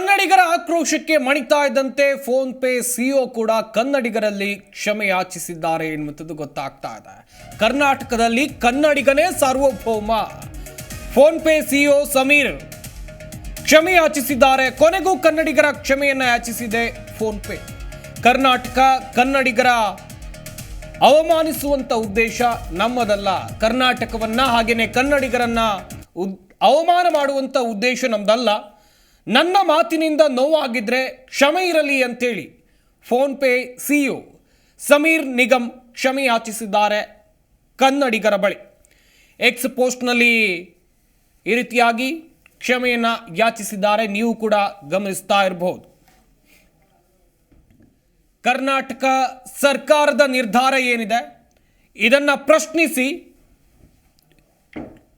ಕನ್ನಡಿಗರ ಆಕ್ರೋಶಕ್ಕೆ ಮಣಿತಾ ಇದ್ದಂತೆ ಫೋನ್ ಪೇ ಸಿಇಒ ಕೂಡ ಕನ್ನಡಿಗರಲ್ಲಿ ಕ್ಷಮೆ ಯಾಚಿಸಿದ್ದಾರೆ ಎನ್ನುವಂಥದ್ದು ಗೊತ್ತಾಗ್ತಾ ಇದೆ. ಕರ್ನಾಟಕದಲ್ಲಿ ಕನ್ನಡಿಗನೇ ಸಾರ್ವಭೌಮ. ಫೋನ್ ಪೇ ಸಿಇಒ ಸಮೀರ್ ಕ್ಷಮೆ ಯಾಚಿಸಿದ್ದಾರೆ. ಕೊನೆಗೂ ಕನ್ನಡಿಗರ ಕ್ಷಮೆಯನ್ನ ಯಾಚಿಸಿದೆ ಫೋನ್ ಪೇ. ಕರ್ನಾಟಕ ಕನ್ನಡಿಗರ ಅವಮಾನಿಸುವಂತ ಉದ್ದೇಶ ನಮ್ಮದಲ್ಲ. ಕರ್ನಾಟಕವನ್ನ ಹಾಗೇನೆ ಕನ್ನಡಿಗರನ್ನ ಅವಮಾನ ಮಾಡುವಂತ ಉದ್ದೇಶ ನಮ್ದಲ್ಲ. ನನ್ನ ಮಾತಿನಿಂದ ನೋವಾಗಿದ್ರೆ ಕ್ಷಮೆ ಇರಲಿ ಅಂತೇಳಿ phone pay CEO Sameer Nigam ಕ್ಷಮೆ ಯಾಚಿಸಿದ್ದಾರೆ ಕನ್ನಡಿಗರ ಬಳಿ. ಎಕ್ಸ್ ಪೋಸ್ಟ್ನಲ್ಲಿ ಈ ರೀತಿಯಾಗಿ ಕ್ಷಮೆಯನ್ನು ಯಾಚಿಸಿದ್ದಾರೆ. ನೀವು ಕೂಡ ಗಮನಿಸ್ತಾ ಇರಬಹುದು. ಕರ್ನಾಟಕ ಸರ್ಕಾರದ ನಿರ್ಧಾರ ಏನಿದೆ ಇದನ್ನು ಪ್ರಶ್ನಿಸಿ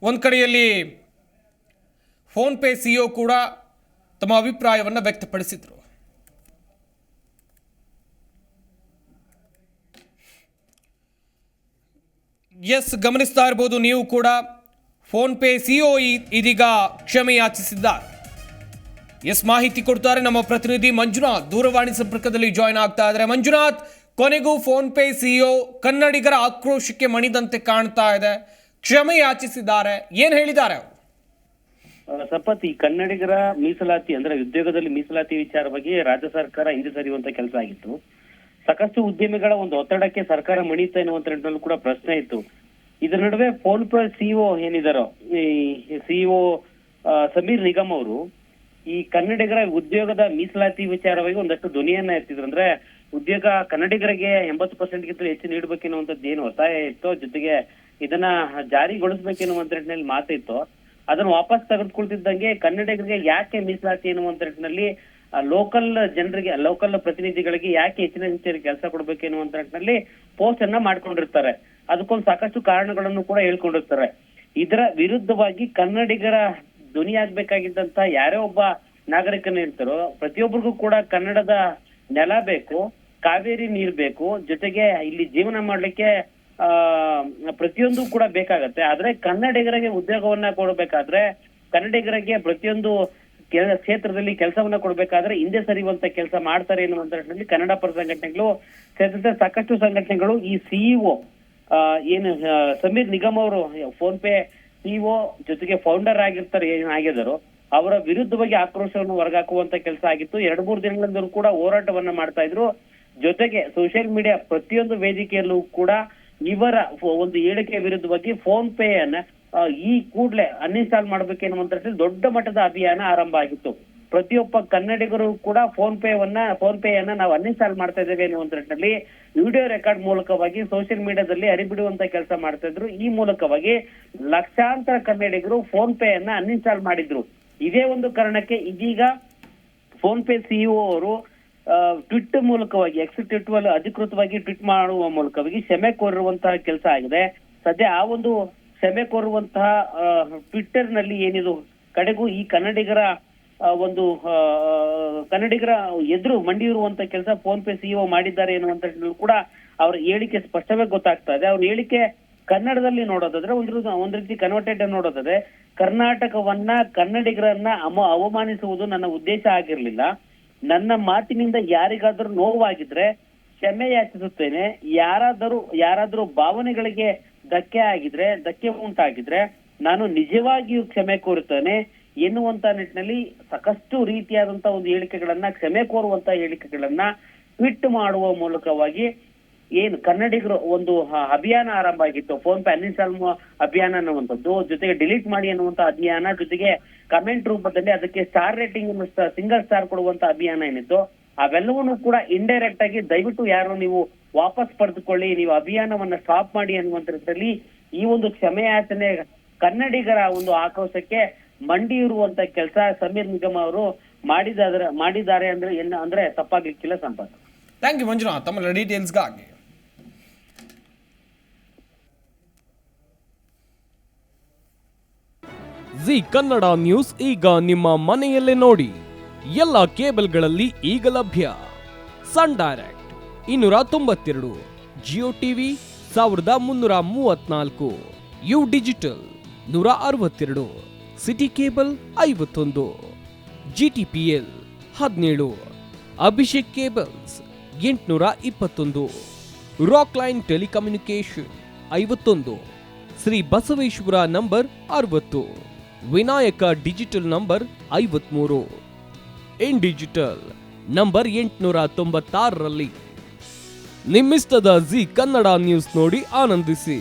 ಒಂದು ಕಡೆಯಲ್ಲಿ ಫೋನ್ ಪೇ ಸಿಇಒ ಕೂಡ ತಮ್ಮ ಅಭಿಪ್ರಾಯವನ್ನು ವ್ಯಕ್ತಪಡಿಸಿದರು. ಗಮನಿಸ್ತಾ ಇರಬಹುದು ನೀವು ಕೂಡ. ಫೋನ್ ಪೇ ಸಿಇಒ ಇದೀಗ ಕ್ಷಮೆ ಯಾಚಿಸಿದ್ದಾರೆ. ಮಾಹಿತಿ ಕೊಡ್ತಾರೆ ನಮ್ಮ ಪ್ರತಿನಿಧಿ ಮಂಜುನಾಥ್. ದೂರವಾಣಿ ಸಂಪರ್ಕದಲ್ಲಿ ಜಾಯ್ನ್ ಆಗ್ತಾ ಇದ್ದಾರೆ. ಮಂಜುನಾಥ್, ಕೊನೆಗೂ ಫೋನ್ ಪೇ ಸಿಇಒ ಕನ್ನಡಿಗರ ಆಕ್ರೋಶಕ್ಕೆ ಮಣಿದಂತೆ ಕಾಣ್ತಾ ಇದೆ. ಕ್ಷಮೆ ಯಾಚಿಸಿದ್ದಾರೆ. ಏನ್ ಹೇಳಿದ್ದಾರೆ ಅವರು? ಸಪತ್, ಈ ಕನ್ನಡಿಗರ ಮೀಸಲಾತಿ ಅಂದ್ರೆ ಉದ್ಯೋಗದಲ್ಲಿ ಮೀಸಲಾತಿ ವಿಚಾರ ಬಗ್ಗೆ ರಾಜ್ಯ ಸರ್ಕಾರ ಹಿಂದೆ ಸರಿಯುವಂತ ಕೆಲಸ ಆಗಿತ್ತು. ಸಾಕಷ್ಟು ಉದ್ಯಮಿಗಳ ಒಂದು ಒತ್ತಡಕ್ಕೆ ಸರ್ಕಾರ ಮಣಿತಾ ಎನ್ನುವಂತ ನಿಟ್ಟಿನಲ್ಲಿ ಕೂಡ ಪ್ರಶ್ನೆ ಇತ್ತು. ಇದರ ನಡುವೆ ಫೋನ್ ಪೇ ಸಿಇಒ ಏನಿದಾರೋ ಈ ಸಿಇಒ ಸಮೀರ್ ನಿಗಮ್ ಅವರು ಈ ಕನ್ನಡಿಗರ ಉದ್ಯೋಗದ ಮೀಸಲಾತಿ ವಿಚಾರವಾಗಿ ಒಂದಷ್ಟು ಧ್ವನಿಯನ್ನ ಎತ್ತಿದ್ರು. ಅಂದ್ರೆ ಉದ್ಯೋಗ ಕನ್ನಡಿಗರಿಗೆ 80% ಹೆಚ್ಚು ನೀಡಬೇಕೆನ್ನುವಂಥದ್ದು ಏನು ಒತ್ತಾಯ ಇತ್ತು, ಜೊತೆಗೆ ಇದನ್ನ ಜಾರಿಗೊಳಿಸ್ಬೇಕೆನ್ನುವಂತ ನಿಟ್ಟಿನಲ್ಲಿ ಮಾತಿತ್ತು. ಅದನ್ನು ವಾಪಸ್ ತೆಗೆದುಕೊಳ್ತಿದ್ದಂಗೆ ಕನ್ನಡಿಗರಿಗೆ ಯಾಕೆ ಮೀಸಲಾತಿ ಎನ್ನುವಂತ ನಿಟ್ಟಿನಲ್ಲಿ ಲೋಕಲ್ ಜನರಿಗೆ, ಲೋಕಲ್ ಪ್ರತಿನಿಧಿಗಳಿಗೆ ಯಾಕೆ ಹೆಚ್ಚಿನ ಕೆಲಸ ಕೊಡ್ಬೇಕೆನ್ನುವಂತ ನಿಟ್ಟಿನಲ್ಲಿ ಪೋಸ್ಟ್ ಅನ್ನ ಮಾಡ್ಕೊಂಡಿರ್ತಾರೆ. ಅದಕ್ಕೊಂದು ಸಾಕಷ್ಟು ಕಾರಣಗಳನ್ನು ಕೂಡ ಹೇಳ್ಕೊಂಡಿರ್ತಾರೆ. ಇದರ ವಿರುದ್ಧವಾಗಿ ಕನ್ನಡಿಗರ ಧ್ವನಿಯಾಗಬೇಕಾಗಿದ್ದಂತ ಯಾರೇ ಒಬ್ಬ ನಾಗರಿಕನ ಇರ್ತಾರೋ ಪ್ರತಿಯೊಬ್ಬರಿಗೂ ಕೂಡ ಕನ್ನಡದ ನೆಲ ಬೇಕು, ಕಾವೇರಿ ನೀರ್ ಬೇಕು, ಜೊತೆಗೆ ಇಲ್ಲಿ ಜೀವನ ಮಾಡ್ಲಿಕ್ಕೆ ಪ್ರತಿಯೊಂದು ಕೂಡ ಬೇಕಾಗತ್ತೆ. ಆದ್ರೆ ಕನ್ನಡಿಗರಿಗೆ ಉದ್ಯೋಗವನ್ನ ಕೊಡ್ಬೇಕಾದ್ರೆ, ಕನ್ನಡಿಗರಿಗೆ ಪ್ರತಿಯೊಂದು ಕ್ಷೇತ್ರದಲ್ಲಿ ಕೆಲಸವನ್ನ ಕೊಡ್ಬೇಕಾದ್ರೆ ಹಿಂದೆ ಸರಿಯುವಂತ ಕೆಲಸ ಮಾಡ್ತಾರೆ ಎನ್ನುವಂತ ನಿಟ್ಟಿನಲ್ಲಿ ಕನ್ನಡ ಪರ ಸಂಘಟನೆಗಳು ಸೇರಿದಂತೆ ಸಾಕಷ್ಟು ಸಂಘಟನೆಗಳು ಈ ಸಿಇಒ ಏನು ಸಮೀರ್ ನಿಗಮ್ ಅವರು ಫೋನ್ ಪೇ ಸಿಇಒ ಜೊತೆಗೆ ಫೌಂಡರ್ ಆಗಿರ್ತಾರೆ ಏನಾಗಿದ್ದಾರೋ ಅವರ ವಿರುದ್ಧವಾಗಿ ಆಕ್ರೋಶವನ್ನು ಹೊರಗಾಕುವಂತ ಕೆಲಸ ಆಗಿತ್ತು. 2-3 ದಿನಗಳಿಂದಲೂ ಕೂಡ ಹೋರಾಟವನ್ನ ಮಾಡ್ತಾ ಇದ್ರು. ಜೊತೆಗೆ ಸೋಷಿಯಲ್ ಮೀಡಿಯಾ ಪ್ರತಿಯೊಂದು ವೇದಿಕೆಯಲ್ಲೂ ಕೂಡ ಇವರ ಒಂದು ಹೇಳಿಕೆ ವಿರುದ್ಧವಾಗಿ ಫೋನ್ ಪೇ ಅನ್ನ ಈ ಕೂಡಲೇ ಅನ್ಇನ್ಸ್ಟಾಲ್ ಮಾಡ್ಬೇಕೆನ್ನುವಂತ ದೊಡ್ಡ ಮಟ್ಟದ ಅಭಿಯಾನ ಆರಂಭ ಆಗಿತ್ತು. ಪ್ರತಿಯೊಬ್ಬ ಕನ್ನಡಿಗರು ಕೂಡ ಫೋನ್ ಪೇ ಅನ್ನ ನಾವು ಅನ್ಇನ್ಸ್ಟಾಲ್ ಮಾಡ್ತಾ ಇದ್ದೇವೆ ಎನ್ನುವಂತ ನಿಟ್ಟಿನಲ್ಲಿ ವಿಡಿಯೋ ರೆಕಾರ್ಡ್ ಮೂಲಕವಾಗಿ ಸೋಷಿಯಲ್ ಮೀಡಿಯಾದಲ್ಲಿ ಹರಿಬಿಡುವಂತ ಕೆಲಸ ಮಾಡ್ತಾ ಇದ್ರು. ಈ ಮೂಲಕವಾಗಿ ಲಕ್ಷಾಂತರ ಕನ್ನಡಿಗರು ಫೋನ್ ಪೇ ಅನ್ನ ಅನ್ಇನ್ಸ್ಟಾಲ್ ಮಾಡಿದ್ರು. ಇದೇ ಒಂದು ಕಾರಣಕ್ಕೆ ಇದೀಗ ಫೋನ್ ಪೇ ಸಿಇಒ ಅವರು ಟ್ವಿಟ್ ಮೂಲಕವಾಗಿ ಟ್ವಿಟ್ ಅಧಿಕೃತವಾಗಿ ಟ್ವೀಟ್ ಮಾಡುವ ಮೂಲಕವಾಗಿ ಕ್ಷಮೆ ಕೋರಿರುವಂತಹ ಕೆಲಸ ಆಗಿದೆ. ಸದ್ಯ ಆ ಒಂದು ಕ್ಷಮೆ ಕೋರುವಂತಹ ಟ್ವಿಟ್ಟರ್ ನಲ್ಲಿ ಏನಿದು ಕಡೆಗೂ ಈ ಕನ್ನಡಿಗರ ಎದುರು ಮಂಡಿ ಇರುವಂತ ಕೆಲಸ ಫೋನ್ ಪೇ ಸಿಇಒ ಮಾಡಿದ್ದಾರೆ ಎನ್ನುವಂತ ಕೂಡ ಅವರ ಹೇಳಿಕೆ ಸ್ಪಷ್ಟವಾಗಿ ಗೊತ್ತಾಗ್ತಾ ಇದೆ. ಅವ್ರ ಹೇಳಿಕೆ ಕನ್ನಡದಲ್ಲಿ ನೋಡೋದಾದ್ರೆ ಒಂದ್ ರೀತಿ ಕನ್ವರ್ಟೆಡ್ ನೋಡೋದಾದ್ರೆ, ಕರ್ನಾಟಕವನ್ನ ಕನ್ನಡಿಗರನ್ನ ಅವಮಾನಿಸುವುದು ನನ್ನ ಉದ್ದೇಶ ಆಗಿರ್ಲಿಲ್ಲ. ನನ್ನ ಮಾತಿನಿಂದ ಯಾರಿಗಾದ್ರೂ ನೋವಾಗಿದ್ರೆ ಕ್ಷಮೆ ಯಾಚಿಸುತ್ತೇನೆ. ಯಾರಾದ್ರೂ ಭಾವನೆಗಳಿಗೆ ಧಕ್ಕೆ ಉಂಟಾಗಿದ್ರೆ ನಾನು ನಿಜವಾಗಿಯೂ ಕ್ಷಮೆ ಕೋರುತ್ತೇನೆ ಎನ್ನುವಂತ ನಿಟ್ಟಿನಲ್ಲಿ ಸಾಕಷ್ಟು ರೀತಿಯಾದಂತಹ ಒಂದು ಹೇಳಿಕೆಗಳನ್ನ, ಕ್ಷಮೆ ಕೋರುವಂತ ಹೇಳಿಕೆಗಳನ್ನ ಟ್ವೀಟ್ ಮಾಡುವ ಮೂಲಕವಾಗಿ ಏನು ಕನ್ನಡಿಗರು ಒಂದು ಅಭಿಯಾನ ಆರಂಭ ಆಗಿತ್ತು. ಫೋನ್ ಪೇ ಅನ್ಇನ್ಸ್ಟಾಲ್ ಅಭಿಯಾನ ಅನ್ನುವಂಥದ್ದು, ಜೊತೆಗೆ ಡಿಲೀಟ್ ಮಾಡಿ ಅನ್ನುವಂತ ಅಭಿಯಾನ, ಜೊತೆಗೆ ಕಮೆಂಟ್ ರೂಪದಲ್ಲಿ ಅದಕ್ಕೆ ಸ್ಟಾರ್ ರೇಟಿಂಗ್ ಸಿಂಗಲ್ ಸ್ಟಾರ್ ಕೊಡುವಂತ ಅಭಿಯಾನ ಏನಿತ್ತು ಅವೆಲ್ಲವನ್ನೂ ಕೂಡ ಇಂಡೈರೆಕ್ಟ್ ಆಗಿ ದಯವಿಟ್ಟು ಯಾರು ನೀವು ವಾಪಸ್ ಪಡೆದುಕೊಳ್ಳಿ, ನೀವು ಅಭಿಯಾನವನ್ನ ಸ್ಟಾಪ್ ಮಾಡಿ ಅನ್ನುವಂಥದ್ರಲ್ಲಿ ಈ ಒಂದು ಕ್ಷಮೆಯಾಚನೆ ಕನ್ನಡಿಗರ ಒಂದು ಆಕ್ರೋಶಕ್ಕೆ ಮಂಡಿ ಇರುವಂತ ಕೆಲಸ ಸಮೀರ್ ನಿಗಮ್ ಅವರು ಮಾಡಿದ್ದಾರೆ ಅಂದ್ರೆ ತಪ್ಪಾಗ್ಲಿಕ್ಕಿಲ್ಲ. ಸಂಪತ್, ಥ್ಯಾಂಕ್ ಯು ಮಂಜುನಾಥ್ ತಮ್ಮ ಡೀಟೇಲ್ಸ್ಗಾಗಿ. ಜಿ ಕನ್ನಡ ನ್ಯೂಸ್ ಈಗ ನಿಮ್ಮ ಮನೆಯಲ್ಲೇ ನೋಡಿ. ಎಲ್ಲ ಕೇಬಲ್ಗಳಲ್ಲಿ ಈಗ ಲಭ್ಯ. Sun Direct 292, Jio TV 1334, U Digital 162, City Cable 51, GTPL 17, Abhishek Cables 821, Rock Line telecommunication 51, Shri Basaveshwara number 60, Vinayaka Digital number 53, In Digital number 896ರಲ್ಲಿ. ನಿಮ್ಮಿಸ್ತದ ಜಿ ಕನ್ನಡ ನ್ಯೂಸ್ ನೋಡಿ ಆನಂದಿಸಿ.